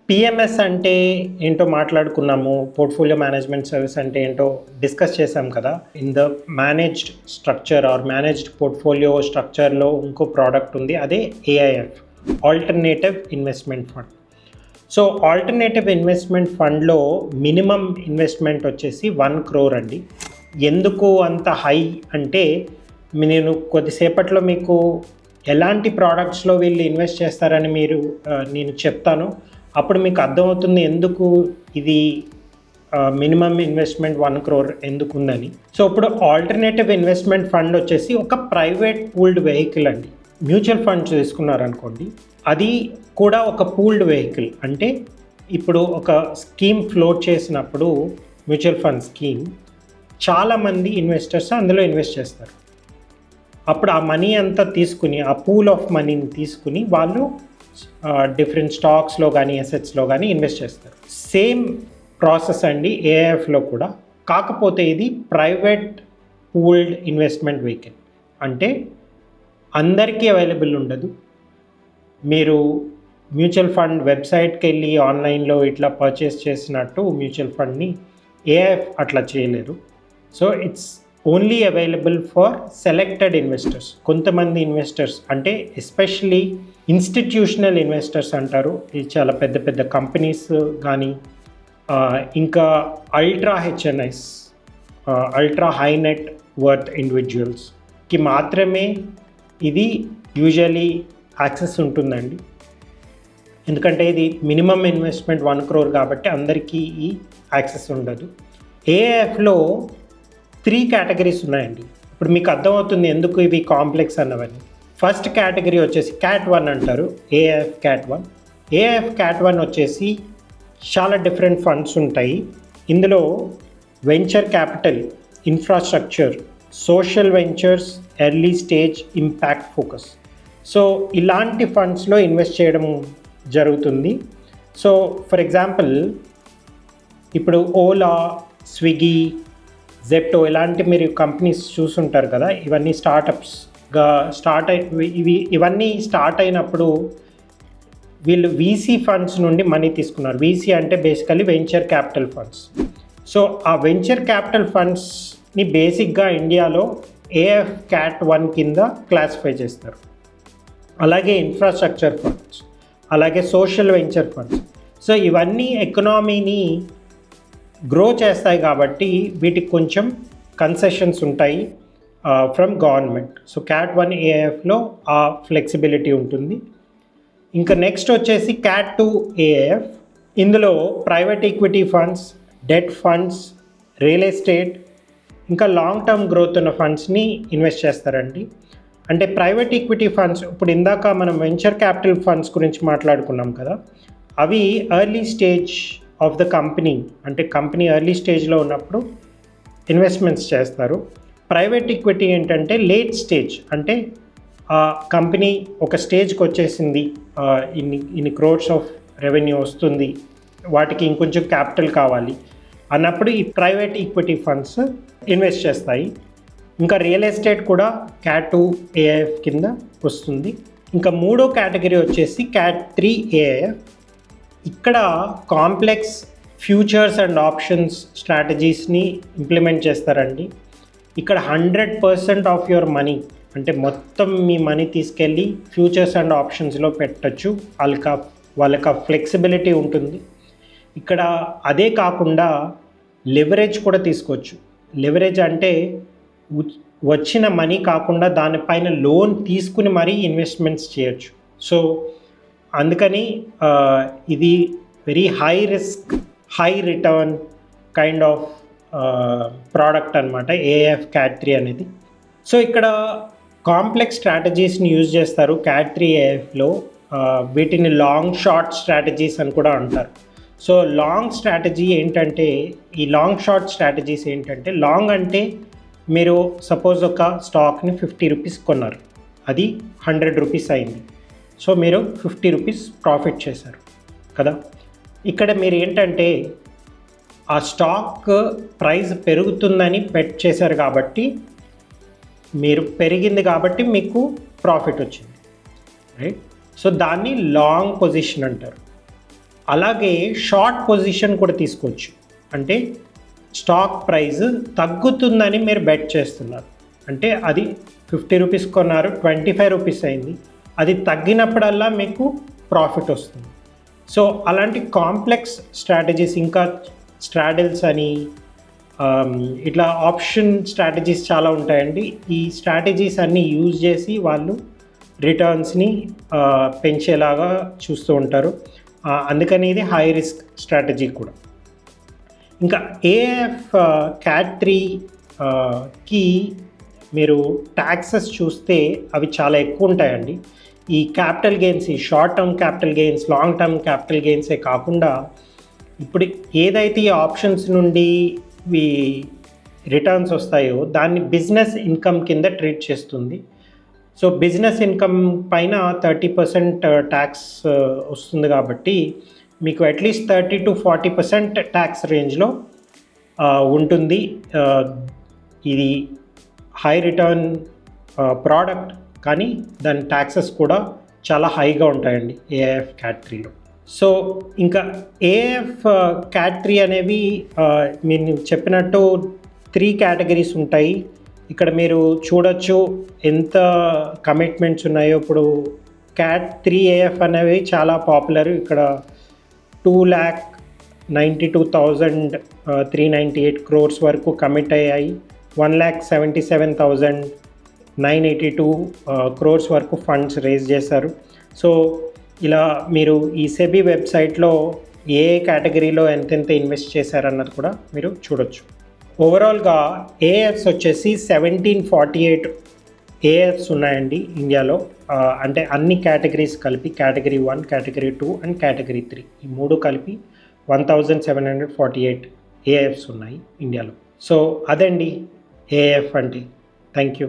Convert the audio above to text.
PMS అంటే ఏంటో మాట్లాడుకున్నాము. పోర్ట్ఫోలియో మేనేజ్మెంట్ సర్వీస్ అంటే ఏంటో డిస్కస్ చేసాం కదా. In the managed structure or managed portfolio స్ట్రక్చర్లో ఇంకో ప్రోడక్ట్ ఉంది, అదే AIF, alternative investment fund. So alternative investment ఫండ్లో మినిమం ఇన్వెస్ట్మెంట్ వచ్చేసి 1 crore అండి. ఎందుకు అంత హై అంటే నేను కొద్దిసేపట్లో మీకు ఎలాంటి ప్రోడక్ట్స్లో వీళ్ళు ఇన్వెస్ట్ చేస్తారని నేను చెప్తాను. అప్పుడు మీకు అర్థమవుతుంది ఎందుకు ఇది మినిమం ఇన్వెస్ట్మెంట్ 1 crore ఎందుకు ఉందని. సో ఇప్పుడు ఆల్టర్నేటివ్ ఇన్వెస్ట్మెంట్ ఫండ్ వచ్చేసి ఒక ప్రైవేట్ పూల్డ్ వెహికల్ అండి. మ్యూచువల్ ఫండ్స్ తీసుకున్నారనుకోండి, అది కూడా ఒక పూల్డ్ వెహికల్. అంటే ఇప్పుడు ఒక స్కీమ్ ఫ్లోట్ చేసినప్పుడు మ్యూచువల్ ఫండ్ స్కీమ్, చాలామంది ఇన్వెస్టర్స్ అందులో ఇన్వెస్ట్ చేస్తారు. అప్పుడు ఆ మనీ అంతా తీసుకుని, ఆ పూల్ ఆఫ్ మనీని తీసుకుని వాళ్ళు డిఫరెంట్ స్టాక్స్లో కానీ అసెట్స్లో కానీ ఇన్వెస్ట్ చేస్తారు. సేమ్ ప్రాసెస్ అండి ఏఐఎఫ్లో కూడా. కాకపోతే ఇది ప్రైవేట్ పూల్డ్ ఇన్వెస్ట్మెంట్ వెహికల్. అంటే అందరికీ అవైలబుల్ ఉండదు. మీరు మ్యూచువల్ ఫండ్ వెబ్సైట్కి వెళ్ళి ఆన్లైన్లో ఇట్లా పర్చేస్ చేసినట్టు మ్యూచువల్ ఫండ్ని ఏఐఎఫ్ అట్లా చేయలేరు. So it's only available for selected investors. కొంతమంది ఇన్వెస్టర్స్ అంటే ఎస్పెషలీ ఇన్స్టిట్యూషనల్ ఇన్వెస్టర్స్ అంటారు. ఇది చాలా పెద్ద పెద్ద కంపెనీస్ కానీ ఇంకా ultra HNIs, ultra high net worth ఇండివిజువల్స్కి మాత్రమే ఇది యూజువలీ యాక్సెస్ ఉంటుందండి. ఎందుకంటే ఇది మినిమం ఇన్వెస్ట్మెంట్ 1 crore కాబట్టి అందరికీ ఈ యాక్సెస్ ఉండదు. ఏఐఎఫ్లో 3 categories ఉన్నాయండి. ఇప్పుడు మీకు అర్థమవుతుంది ఎందుకు ఇవి కాంప్లెక్స్ అన్నవని. ఫస్ట్ కేటగిరీ వచ్చేసి క్యాట్ 1 అంటారు, ఏఐఎఫ్ క్యాట్ 1. ఏఐఎఫ్ క్యాట్ 1 వచ్చేసి చాలా డిఫరెంట్ ఫండ్స్ ఉంటాయి. ఇందులో venture capital, infrastructure, social ventures, early stage, impact focus. So ఇలాంటి ఫండ్స్లో ఇన్వెస్ట్ చేయడం జరుగుతుంది. సో ఫర్ ఎగ్జాంపుల్ ఇప్పుడు ఓలా, స్విగ్గీ, జెప్టో ఇలాంటి మీరు కంపెనీస్ చూసుంటారు కదా. ఇవన్నీ స్టార్టప్స్గా ఇవన్నీ స్టార్ట్ అయినప్పుడు వీళ్ళు వీసీ ఫండ్స్ నుండి మనీ తీసుకున్నారు. వీసీ అంటే basically venture capital funds. So ఆ వెంచర్ క్యాపిటల్ ఫండ్స్ని బేసిక్గా ఇండియాలో ఏఎఫ్ క్యాట్ 1 కింద క్లాసిఫై చేస్తారు. అలాగే ఇన్ఫ్రాస్ట్రక్చర్ ఫండ్స్, అలాగే సోషల్ వెంచర్ ఫండ్స్. సో ఇవన్నీ ఎకనామీని గ్రో చేస్తాయి కాబట్టి వీటికి కొంచెం కన్సెషన్స్ ఉంటాయి ఫ్రమ్ గవర్నమెంట్. సో క్యాట్ 1 ఏఐఎఫ్లో ఆ ఫ్లెక్సిబిలిటీ ఉంటుంది. ఇంకా నెక్స్ట్ వచ్చేసి క్యాట్ 2 ఏఐఎఫ్. ఇందులో private equity funds, debt funds, real estate, ఇంకా లాంగ్ టర్మ్ గ్రోత్ ఉన్న ఫండ్స్ని ఇన్వెస్ట్ చేస్తారండి. అంటే ప్రైవేట్ ఈక్విటీ ఫండ్స్, ఇప్పుడు ఇందాక మనం వెంచర్ క్యాపిటల్ ఫండ్స్ గురించి మాట్లాడుకున్నాం కదా, అవి early stage of the company, అంటే కంపెనీ ఎర్లీ స్టేజ్లో ఉన్నప్పుడు ఇన్వెస్ట్మెంట్స్ చేస్తారు. ప్రైవేట్ ఈక్విటీ ఏంటంటే లేట్ స్టేజ్, అంటే ఆ కంపెనీ ఒక స్టేజ్కి వచ్చేసింది, ఇన్ని క్రోర్స్ ఆఫ్ రెవెన్యూ వస్తుంది, వాటికి ఇంకొంచెం క్యాపిటల్ కావాలి అన్నప్పుడు ఈ ప్రైవేట్ ఈక్విటీ ఫండ్స్ ఇన్వెస్ట్ చేస్తాయి. ఇంకా రియల్ ఎస్టేట్ కూడా క్యాట్ 2 ఏఐఎఫ్ కింద వస్తుంది. ఇంకా మూడో కేటగిరీ వచ్చేసి క్యాట్ 3 ఏఐఎఫ్. ఇక్కడ కాంప్లెక్స్ ఫ్యూచర్స్ అండ్ ఆప్షన్స్ స్ట్రాటజీస్ని ఇంప్లిమెంట్ చేస్తారండి. ఇక్కడ 100% ఆఫ్ యువర్ మనీ, అంటే మొత్తం మీ మనీ తీసుకెళ్ళి ఫ్యూచర్స్ అండ్ ఆప్షన్స్లో పెట్టచ్చు. వాళ్ళకి ఫ్లెక్సిబిలిటీ ఉంటుంది. ఇక్కడ అదే కాకుండా లెవరేజ్ కూడా తీసుకోవచ్చు. లెవరేజ్ అంటే వచ్చిన మనీ కాకుండా దానిపైన లోన్ తీసుకుని మరీ ఇన్వెస్ట్మెంట్స్ చేయొచ్చు. సో అందుకని ఇది very high risk, high return kind of product అనమాట ఏఐఎఫ్ క్యాట్ 3 అనేది. సో ఇక్కడ కాంప్లెక్స్ స్ట్రాటజీస్ని యూజ్ చేస్తారు క్యాట్ 3 ఏఐఎఫ్లో. వీటిని లాంగ్ షార్ట్ స్ట్రాటజీస్ అని కూడా అంటారు. సో లాంగ్ స్ట్రాటజీ ఏంటంటే, ఈ లాంగ్ షార్ట్ స్ట్రాటజీస్ ఏంటంటే, లాంగ్ అంటే మీరు సపోజ్ ఒక స్టాక్ని 50 రూపీస్ కొన్నారు, అది 100 రూపీస్ అయింది. సో మీరు 50 రూపీస్ ప్రాఫిట్ చేశారు కదా. ఇక్కడ మీరు ఏంటంటే ఆ స్టాక్ ప్రైస్ పెరుగుతుందని బెట్ చేశారు కాబట్టి, మీరు పెరిగింది కాబట్టి మీకు ప్రాఫిట్ వచ్చింది, రైట్. సో దాన్ని లాంగ్ పొజిషన్ అంటారు. అలాగే షార్ట్ పొజిషన్ కూడా తీసుకోవచ్చు. అంటే స్టాక్ ప్రైస్ తగ్గుతుందని మీరు బెట్ చేస్తున్నారు. అంటే అది 50 రూపీస్ కొన్నారు, 25 రూపీస్ అయింది. అది తగ్గినప్పుడల్లా మీకు ప్రాఫిట్ వస్తుంది. సో అలాంటి కాంప్లెక్స్ స్ట్రాటజీస్, ఇంకా స్ట్రాడిల్స్ అని ఇట్లా ఆప్షన్ స్ట్రాటజీస్ చాలా ఉంటాయండి. ఈ స్ట్రాటజీస్ అన్నీ యూజ్ చేసి వాళ్ళు రిటర్న్స్ని పెంచేలాగా చూస్తూ ఉంటారు. అందుకని ఇది హై రిస్క్ స్ట్రాటజీ కూడా. ఇంకా ఏఎఫ్ క్యాట్ 3కి మీరు ట్యాక్సెస్ చూస్తే అవి చాలా ఎక్కువ ఉంటాయండి. ఈ క్యాపిటల్ గెయిన్స్, ఈ short term capital gains, long term capital గెయిన్సే కాకుండా ఇప్పుడు ఏదైతే ఈ ఆప్షన్స్ నుండి రిటర్న్స్ వస్తాయో దాన్ని బిజినెస్ ఇన్కమ్ కింద ట్రీట్ చేస్తుంది. సో బిజినెస్ ఇన్కమ్ పైన 30% ట్యాక్స్ వస్తుంది కాబట్టి మీకు అట్లీస్ట్ 30 to 40% ట్యాక్స్ రేంజ్లో ఉంటుంది. ఇది హై రిటర్న్ ప్రోడక్ట్, కానీ దాని ట్యాక్సెస్ కూడా చాలా హైగా ఉంటాయండి ఏఎఫ్ క్యాట్ 3లో. సో ఇంకా ఏఎఫ్ క్యాట్ 3 అనేవి మీరు చెప్పినట్టు 3 కేటగిరీస్ ఉంటాయి. ఇక్కడ మీరు చూడొచ్చు ఎంత కమిట్మెంట్స్ ఉన్నాయో. ఇప్పుడు క్యాట్ 3 ఏఎఫ్ అనేవి చాలా పాపులర్. ఇక్కడ 2,92,398 crores వరకు కమిట్ అయ్యాయి. 1,77,982 crores వరకు ఫండ్స్ రేజ్ చేశారు. సో ఇలా మీరు ఈ సెబీ వెబ్సైట్లో ఏ కేటగిరీలో ఎంతెంత ఇన్వెస్ట్ చేశారన్నది కూడా మీరు చూడొచ్చు. ఓవరాల్గా ఏఎఫ్స్ వచ్చేసి 1748 ఏఎఫ్స్ ఉన్నాయండి ఇండియాలో. అంటే అన్ని కేటగిరీస్ కలిపి కేటగిరీ 1, కేటగిరీ 2 అండ్ కేటగిరీ 3 ఈ 3 కలిపి 1748 ఏఎఫ్స్ ఉన్నాయి ఇండియాలో. సో అదండి ఏఎఫ్ అంటే. Thank you.